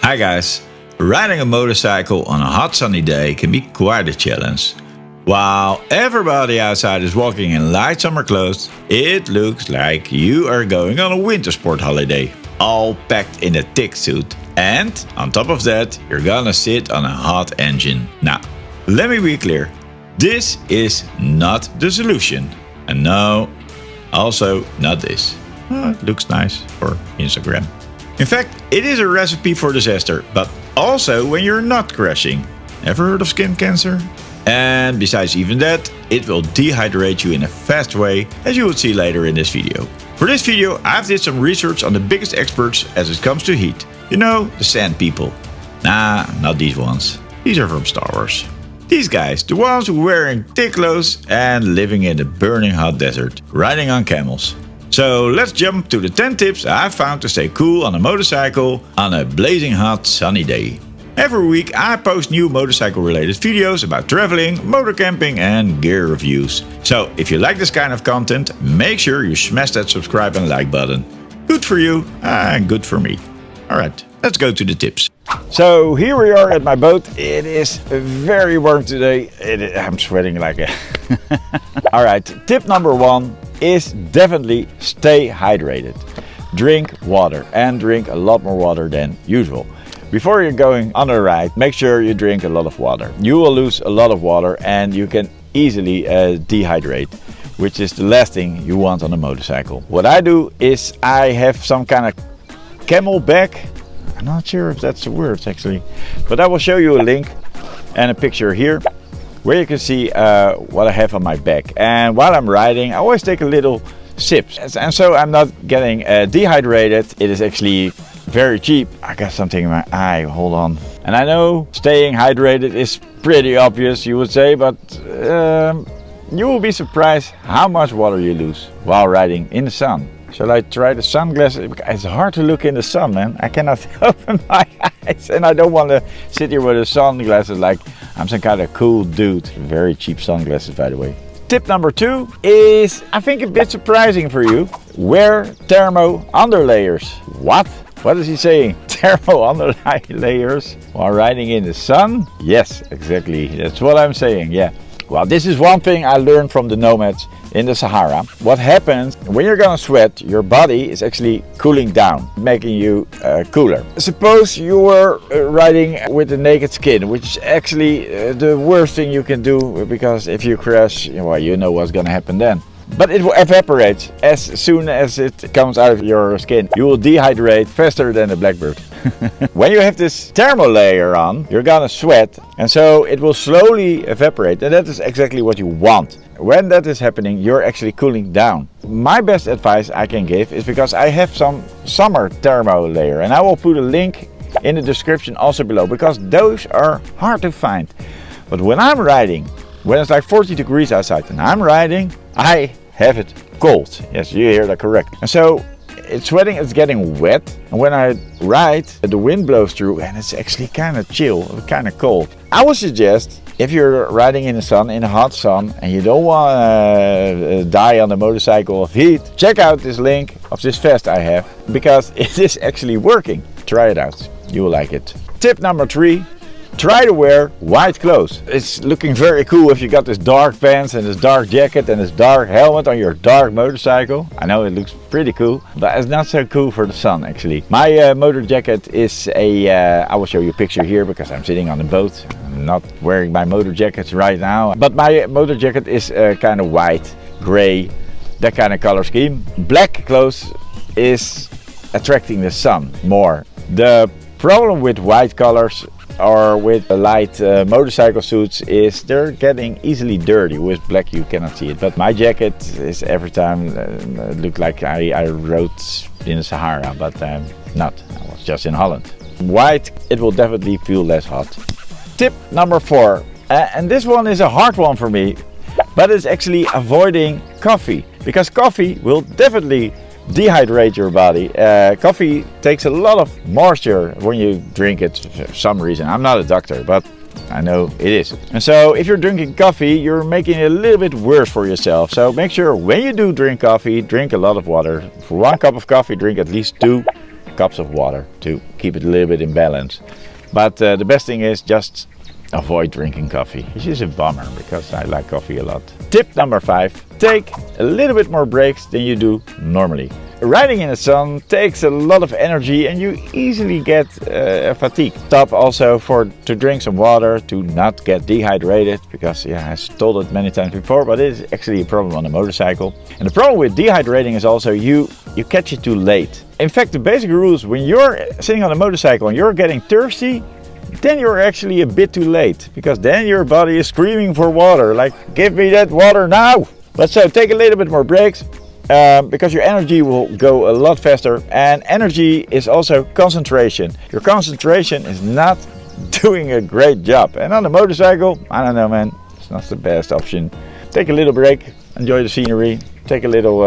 Hi guys, riding a motorcycle on a hot sunny day can be quite a challenge. While everybody outside is walking in light summer clothes, it looks like you are going on a winter sport holiday, all packed in a thick suit. And on top of that, you're gonna sit on a hot engine. Now, let me be clear, this is not the solution. And no, also not this. It looks nice for Instagram. In fact, it is a recipe for disaster, but also when you're not crashing. Ever heard of skin cancer? And besides even that, it will dehydrate you in a fast way, as you will see later in this video. For this video, I've did some research on the biggest experts as it comes to heat. You know, the sand people. Nah, not these ones. These are from Star Wars. These guys, the ones who are wearing thick clothes and living in the burning hot desert, riding on camels. So let's jump to the 10 tips I found to stay cool on a motorcycle on a blazing hot sunny day. Every week I post new motorcycle related videos about traveling, motor camping and gear reviews. So if you like this kind of content, make sure you smash that subscribe and like button. Good for you and good for me. Alright, let's go to the tips. So here we are at my boat. It is very warm today. I'm sweating like a... Alright, tip number 1 is definitely stay hydrated. Drink water and drink a lot more water than usual. Before you're going on a ride, make sure you drink a lot of water. You will lose a lot of water and you can easily dehydrate, which is the last thing you want on a motorcycle. What I do is I have some kind of camel bag. I'm not sure if that's the word actually, but I will show you a link and a picture here where you can see what I have on my back. And while I'm riding, I always take a little sips, and so I'm not getting dehydrated. It is actually very cheap. I got something in my eye, hold on. And I know staying hydrated is pretty obvious, you would say, but you will be surprised how much water you lose while riding in the sun. Shall I try the sunglasses? It's hard to look in the sun, man. I cannot open my eyes and I don't want to sit here with the sunglasses like I'm some kind of cool dude. Very cheap sunglasses, by the way. Tip number 2 is, I think, a bit surprising for you. Wear thermo underlayers. What? What is he saying? Thermo underlayers while riding in the sun? Yes, exactly. That's what I'm saying, yeah. Well, this is one thing I learned from the nomads in the Sahara. What happens when you're gonna sweat, your body is actually cooling down, making you cooler. Suppose you were riding with a naked skin, which is actually the worst thing you can do, because if you crash, well, you know what's gonna happen then. But it will evaporate as soon as it comes out of your skin. You will dehydrate faster than a blackbird. When you have this thermal layer on, you're gonna sweat, and so it will slowly evaporate, and that is exactly what you want. When that is happening, you're actually cooling down. My best advice I can give is, because I have some summer thermal layer, and I will put a link in the description also below, because those are hard to find. But when I'm riding, when it's like 40 degrees outside and I'm riding, I have it cold. Yes, you hear that correct. And so it's sweating, it's getting wet. And when I ride, the wind blows through and it's actually kind of chill, kind of cold. I would suggest, if you're riding in the sun, in the hot sun, and you don't want to die on the motorcycle of heat, check out this link of this vest I have, because it is actually working. Try it out, you will like it. Tip number 3. Try to wear white clothes. It's looking very cool if you got this dark pants and this dark jacket and this dark helmet on your dark motorcycle. I know it looks pretty cool, but it's not so cool for the sun actually. My motor jacket is I will show you a picture here because I'm sitting on the boat. I'm not wearing my motor jackets right now, but my motor jacket is kind of white, gray, that kind of color scheme. Black clothes is attracting the sun more. The problem with white colors or with light motorcycle suits is they're getting easily dirty. With black you cannot see it, but my jacket is every time look like I rode in the Sahara, but not. I was just in Holland. White, it will definitely feel less hot. Tip number 4, and this one is a hard one for me, but it's actually avoiding coffee, because coffee will definitely dehydrate your body. Coffee takes a lot of moisture when you drink it for some reason. I'm not a doctor, but I know it is. And so if you're drinking coffee, you're making it a little bit worse for yourself. So make sure when you do drink coffee, drink a lot of water. For 1 cup of coffee, drink at least 2 cups of water to keep it a little bit in balance. But the best thing is just avoid drinking coffee, which is a bummer because I like coffee a lot. Tip number 5, take a little bit more breaks than you do normally. Riding in the sun takes a lot of energy and you easily get fatigue. Stop also to drink some water, to not get dehydrated, because I've told it many times before, but it is actually a problem on a motorcycle. And the problem with dehydrating is also you catch it too late. In fact, the basic rule is when you're sitting on a motorcycle and you're getting thirsty, then you're actually a bit too late, because then your body is screaming for water, like, give me that water now. But so take a little bit more breaks. Because your energy will go a lot faster, and energy is also concentration. Your concentration is not doing a great job, and on a motorcycle, I don't know, man, it's not the best option. Take a little break, enjoy the scenery, take a little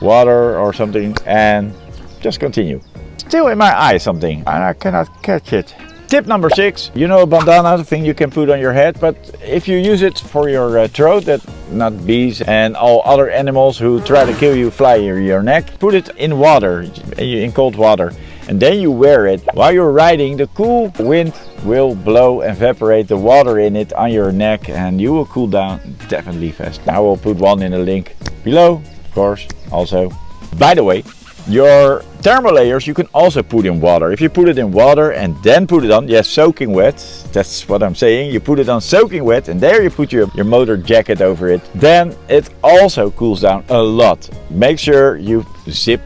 water or something, and just continue. Still in my eye something, and I cannot catch it. Tip number 6, you know, a bandana, the thing you can put on your head, but if you use it for your throat, that not bees and all other animals who try to kill you fly your neck, put it in water, in cold water, and then you wear it. While you're riding, the cool wind will blow and evaporate the water in it on your neck, and you will cool down definitely fast. I will put one in the link below, of course, also. By the way, your thermal layers you can also put in water. If you put it in water and then put it on, yes, soaking wet, that's what I'm saying. You put it on soaking wet and there you put your motor jacket over it. Then it also cools down a lot. Make sure you zip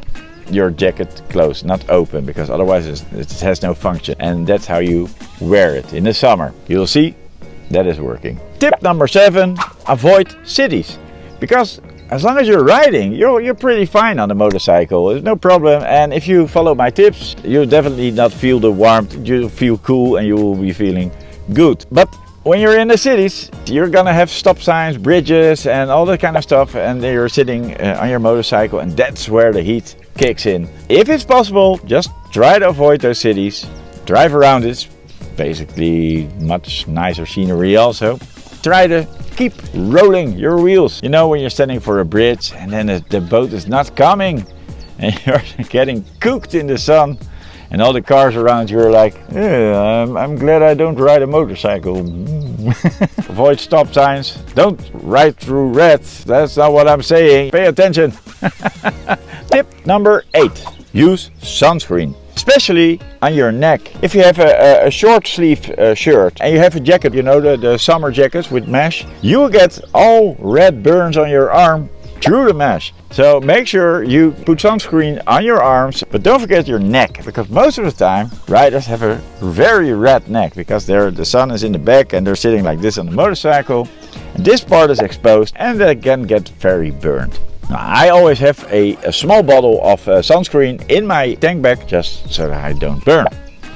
your jacket closed, not open, because otherwise it has no function. And that's how you wear it in the summer. You'll see that is working. Tip number 7, avoid cities. Because as long as you're riding, you're pretty fine on the motorcycle. There's no problem. And if you follow my tips, you'll definitely not feel the warmth. You'll feel cool and you will be feeling good. But when you're in the cities, you're gonna have stop signs, bridges, and all that kind of stuff. And you're sitting on your motorcycle, and that's where the heat kicks in. If it's possible, just try to avoid those cities. Drive around it. Basically, much nicer scenery also. Try to keep rolling your wheels. You know, when you're standing for a bridge and then the boat is not coming and you're getting cooked in the sun and all the cars around you are like, I'm glad I don't ride a motorcycle. Avoid stop signs. Don't ride through red. That's not what I'm saying. Pay attention. Tip number 8. Use sunscreen. Especially on your neck. If you have a short sleeve shirt and you have a jacket, you know, the summer jackets with mesh, you will get all red burns on your arm through the mesh. So make sure you put sunscreen on your arms, but don't forget your neck, because most of the time riders have a very red neck because the sun is in the back and they're sitting like this on the motorcycle, and this part is exposed and they can get very burned. Now, I always have a small bottle of sunscreen in my tank bag just so that I don't burn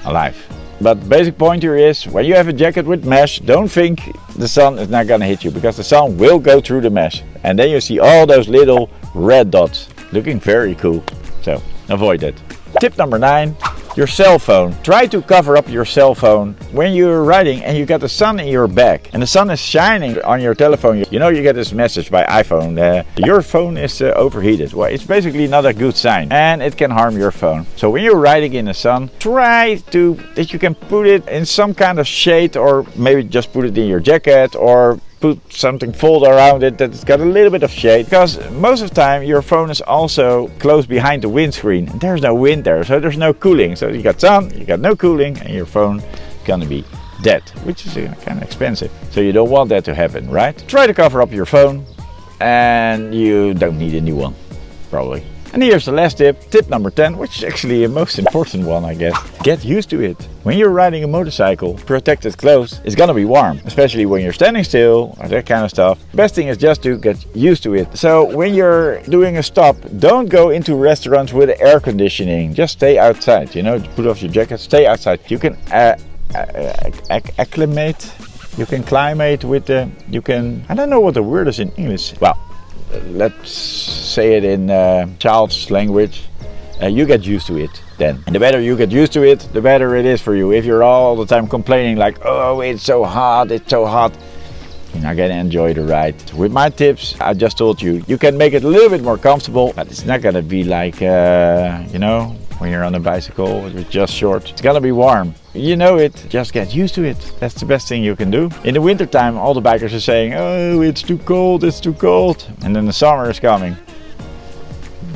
alive. But the basic point here is, when you have a jacket with mesh, don't think the sun is not gonna hit you, because the sun will go through the mesh. And then you see all those little red dots, looking very cool. So avoid that. Tip number 9, your cell phone. Try to cover up your cell phone when you're riding and you got the sun in your back and the sun is shining on your telephone. You know, you get this message by iPhone, your phone is overheated. Well, it's basically not a good sign and it can harm your phone. So when you're riding in the sun, try that you can put it in some kind of shade, or maybe just put it in your jacket, or put something fold around it that's got a little bit of shade, because most of the time your phone is also close behind the windscreen and there's no wind there, so there's no cooling. So you got sun, you got no cooling, and your phone is gonna be dead, which is kind of expensive. So you don't want that to happen, right? Try to cover up your phone, and you don't need a new one, probably. And here's the last tip, tip number 10, which is actually the most important one, I guess. Get used to it. When you're riding a motorcycle, protected clothes is gonna be warm, especially when you're standing still or that kind of stuff. Best thing is just to get used to it. So when you're doing a stop, don't go into restaurants with air conditioning. Just stay outside, you know, put off your jacket, stay outside. You can acclimate, you can climate with I don't know what the word is in English. Well, let's say it in child's language. You get used to it then. And the better you get used to it, the better it is for you. If you're all the time complaining like, oh, it's so hot, you're not gonna enjoy the ride. With my tips, I just told you, you can make it a little bit more comfortable, but it's not gonna be like, you know, when you're on a bicycle with just shorts. It's gonna be warm. You know it, just get used to it. That's the best thing you can do. In the wintertime, all the bikers are saying, oh, it's too cold, it's too cold. And then the summer is coming.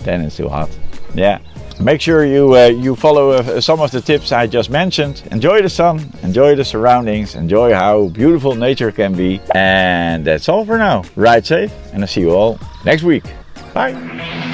Then it's too hot. Yeah. Make sure you follow some of the tips I just mentioned. Enjoy the sun, enjoy the surroundings, enjoy how beautiful nature can be. And that's all for now. Ride safe, and I'll see you all next week. Bye.